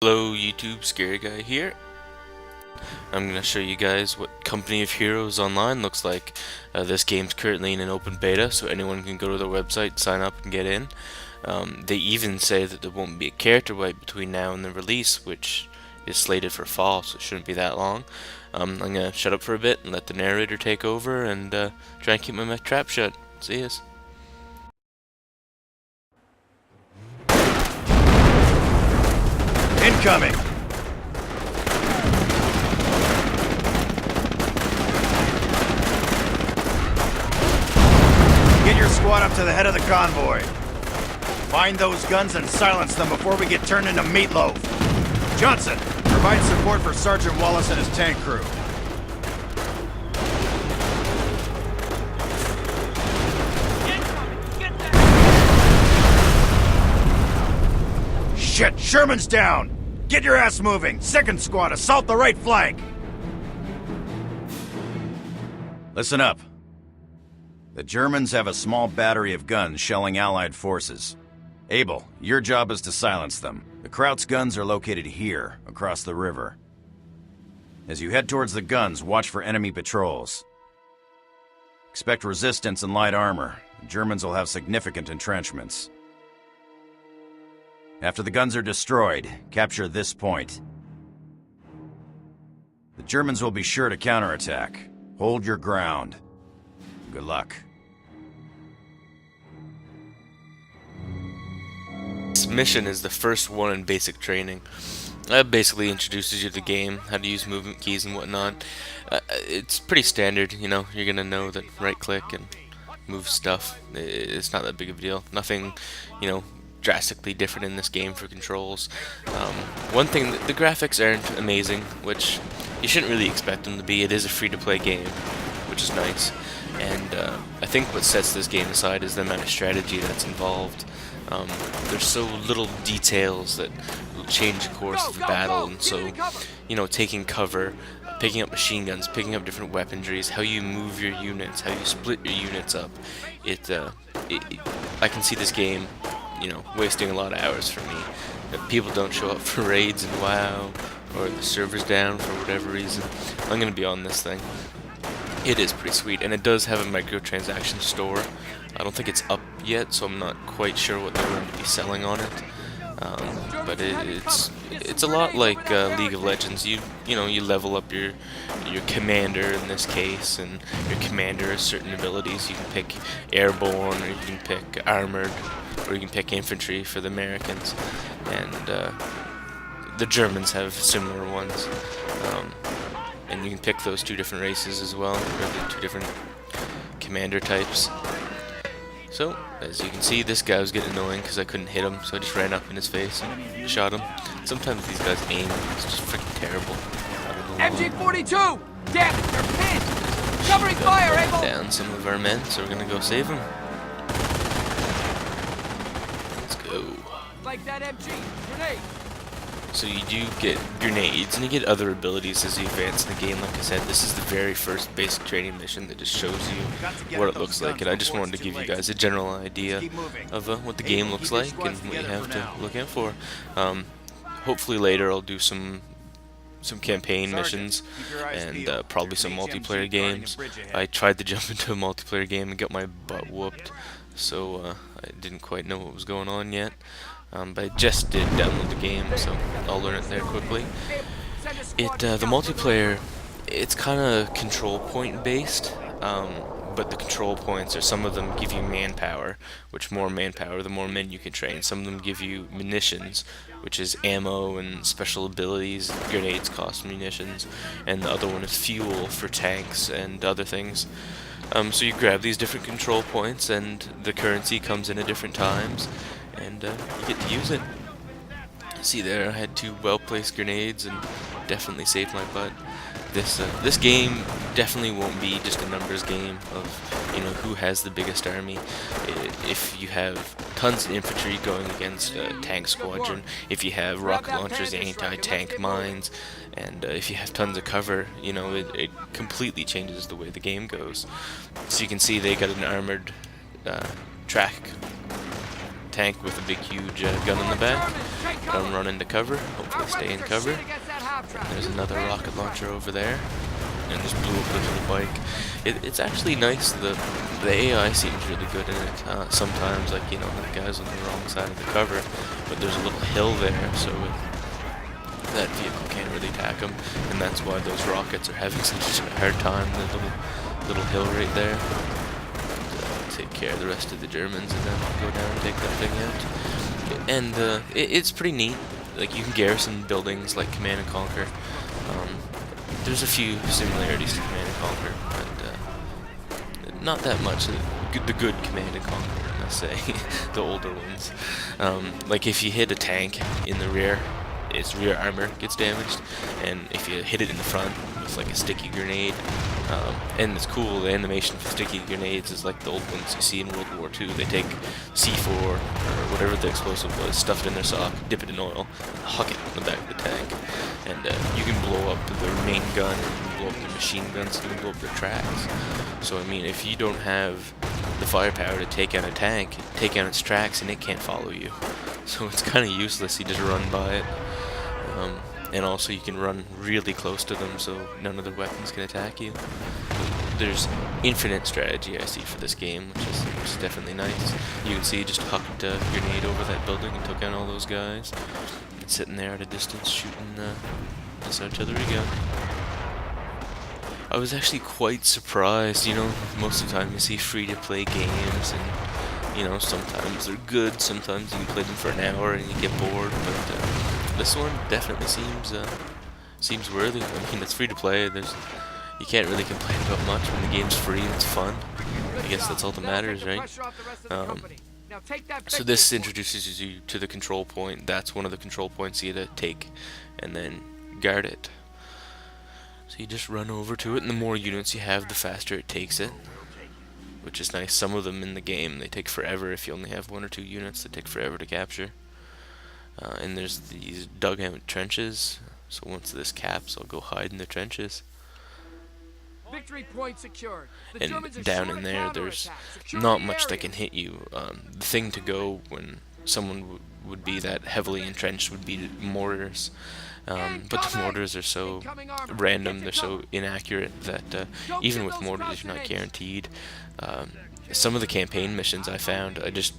Hello YouTube, Scary Guy here. I'm going to show you guys what Company of Heroes Online looks like. This game's currently in an open beta, so anyone can go to their website, sign up and get in. They even say that there won't be a character wipe between now and the release, which is slated for fall, so it shouldn't be that long. I'm going to shut up for a bit and let the narrator take over and try and keep my mouth trap shut. See yas. Incoming! Get your squad up to the head of the convoy. Find those guns and silence them before we get turned into meatloaf. Johnson, provide support for Sergeant Wallace and his tank crew. Shit, Sherman's down! Get your ass moving! Second squad, assault the right flank! Listen up. The Germans have a small battery of guns shelling Allied forces. Abel, your job is to silence them. The Kraut's guns are located here, across the river. As you head towards the guns, watch for enemy patrols. Expect resistance and light armor. The Germans will have significant entrenchments. After the guns are destroyed, capture this point. The Germans will be sure to counterattack. Hold your ground. Good luck. This mission is the first one in basic training. That basically introduces you to the game, how to use movement keys and whatnot. It's pretty standard, you know, you're gonna know that right click and move stuff. It's not that big of a deal. Nothing, you know, drastically different in this game for controls. One thing, the graphics aren't amazing, which you shouldn't really expect them to be. It is a free-to-play game, which is nice. And I think what sets this game aside is the amount of strategy that's involved. There's so little details that will change the course of the battle, and so, you know, taking cover, picking up machine guns, picking up different weaponries, how you move your units, how you split your units up. I can see this game, you know, wasting a lot of hours for me. If people don't show up for raids and WoW, or the server's down for whatever reason, I'm gonna be on this thing. It is pretty sweet, and it does have a microtransaction store. I don't think it's up yet, so I'm not quite sure what they're going to be selling on it. But it's a lot like League of Legends. You know, you level up your commander in this case, and your commander has certain abilities. You can pick airborne, or you can pick armored, or you can pick infantry for the Americans, and the Germans have similar ones. And you can pick those two different races as well, or the two different commander types. So, as you can see, this guy was getting annoying because I couldn't hit him, so I just ran up in his face and shot him. Sometimes these guys aim, it's just freaking terrible. MG-42! Damn it, they're pinned! Covering fire, Abel! Down some of our men, so we're gonna go save them. Let's go. Like that MG, grenade! So you do get grenades, and you get other abilities as you advance in the game. Like I said, this is the very first basic training mission that just shows you what it looks like, and I just wanted to give you guys a general idea of what the game looks like and what you have to look out for. Hopefully later I'll do some campaign missions and probably some multiplayer games. I tried to jump into a multiplayer game and got my butt whooped, so I didn't quite know what was going on yet. But I just did download the game, so I'll learn it there quickly. The multiplayer, it's kind of control point based, but the control points are, some of them give you manpower, which more manpower, the more men you can train. Some of them give you munitions, which is ammo and special abilities. Grenades cost munitions, and the other one is fuel for tanks and other things. So you grab these different control points, and the currency comes in at different times, and you get to use it. See there, I had two well-placed grenades and definitely saved my butt. This game definitely won't be just a numbers game of, you know, who has the biggest army. If you have tons of infantry going against a tank squadron, if you have rocket launchers, anti-tank mines, and if you have tons of cover, you know, it completely changes the way the game goes. So you can see they got an armored track tank with a big huge gun in the back. But I'm running to cover, hopefully stay in cover. There's another rocket launcher over there, and just blew up the little bike. It's actually nice. The AI seems really good in it. Sometimes, like, you know, the guy's on the wrong side of the cover, but there's a little hill there, so that vehicle can't really attack him, and that's why those rockets are having such a hard time. The little hill right there. Take care of the rest of the Germans, and then I'll go down and take that thing out. And it's pretty neat. Like, you can garrison buildings like Command and Conquer. There's a few similarities to Command and Conquer, but not that much. The good Command and Conquer, I must say, the older ones. Like, if you hit a tank in the rear, its rear armor gets damaged, and if you hit it in the front with like a sticky grenade, and it's cool, the animation for sticky grenades is like the old ones you see in World War II. They take C4 or whatever the explosive was, stuffed in their sock, dip it in oil, huck it in the back of the tank, and you can blow up their main gun, or you can blow up the machine guns, you can blow up their tracks. So I mean, if you don't have the firepower to take out a tank, take out its tracks, and it can't follow you. So it's kind of useless. You just run by it. And also you can run really close to them, so none of their weapons can attack you. There's infinite strategy I see for this game, which is definitely nice. You can see just hucked a grenade over that building and took out all those guys. It's sitting there at a distance shooting this artillery gun. I was actually quite surprised. You know, most of the time you see free-to-play games, and you know, sometimes they're good, sometimes you can play them for an hour and you get bored, but this one definitely seems worthy. I mean, it's free to play. You can't really complain about much when the game's free and it's fun. I guess that's all that matters, right? So this introduces you to the control point. That's one of the control points you gotta take and then guard it. So you just run over to it, and the more units you have, the faster it takes it, which is nice. Some of them in the game, they take forever. If you only have 1 or 2 units, they take forever to capture. And there's these dugout trenches, so once this caps, I'll go hide in the trenches. Victory point secured. And down in there, there's not much that can hit you. The thing to go when someone would be that heavily entrenched would be mortars. But the mortars are so random, they're so inaccurate that even with mortars, you're not guaranteed. Some of the campaign missions I found, I just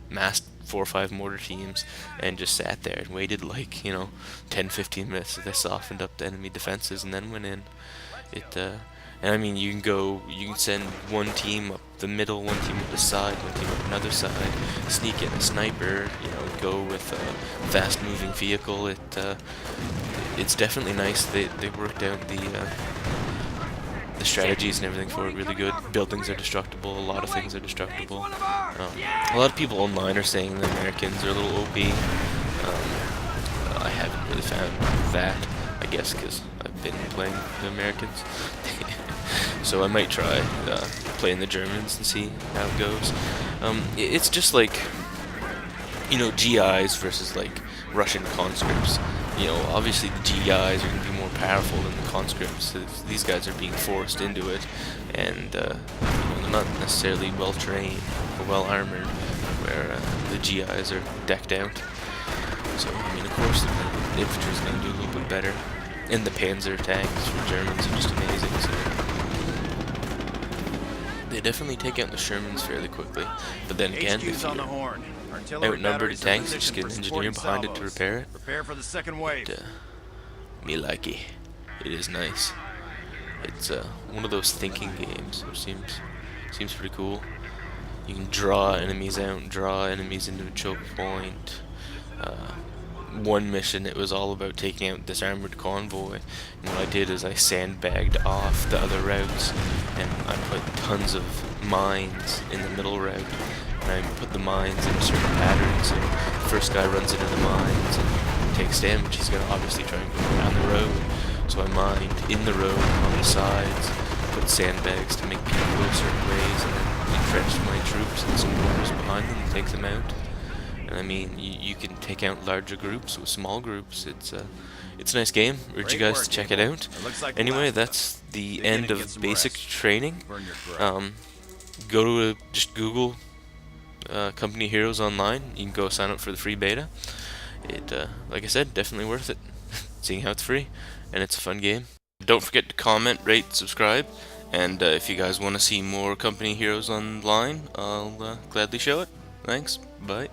massed 4 or 5 mortar teams and just sat there and waited like, you know, 10-15 minutes so they softened up the enemy defenses and then went in. And I mean, you can send one team up the middle, one team up the side, one team up another side, sneak in a sniper, you know, go with a fast moving vehicle. It's definitely nice. They worked out the strategies and everything for it really good. Buildings are destructible, a lot of things are destructible. A lot of people online are saying the Americans are a little OP. I haven't really found that, I guess, because I've been playing the Americans. So I might try playing the Germans and see how it goes. It's just like, you know, GIs versus like Russian conscripts. You know, obviously the GIs are going to be more powerful than the conscripts. These guys are being forced into it, and you know, they're not necessarily well trained or well armored, where the GIs are decked out. So I mean, of course, the infantry is going to do a little bit better, and the Panzer tanks for Germans are just amazing. So they definitely take out the Shermans fairly quickly, but then again, if you're outnumbered tanks, you just get an engineer behind it to repair it. Prepare for the second wave. Me likey. It is nice. It's one of those thinking games, which seems pretty cool. You can draw enemies out, draw enemies into a choke point. One mission, it was all about taking out this armored convoy, and what I did is I sandbagged off the other routes, and I put tons of mines in the middle route, and I put the mines in a certain pattern, so the first guy runs into the mines and takes damage, he's going to obviously try and go around the road, so I mined in the road, on the sides, put sandbags to make people go certain ways, and then entrenched my troops and some mortars behind them and take them out. I mean, you can take out larger groups with small groups. It's a nice game. Urge you guys to check it out. Anyway, that's the end of basic training. Go to just Google Company Heroes Online. You can go sign up for the free beta. It, like I said, definitely worth it, seeing how it's free, and it's a fun game. Don't forget to comment, rate, subscribe, and if you guys want to see more Company Heroes Online, I'll gladly show it. Thanks, bye.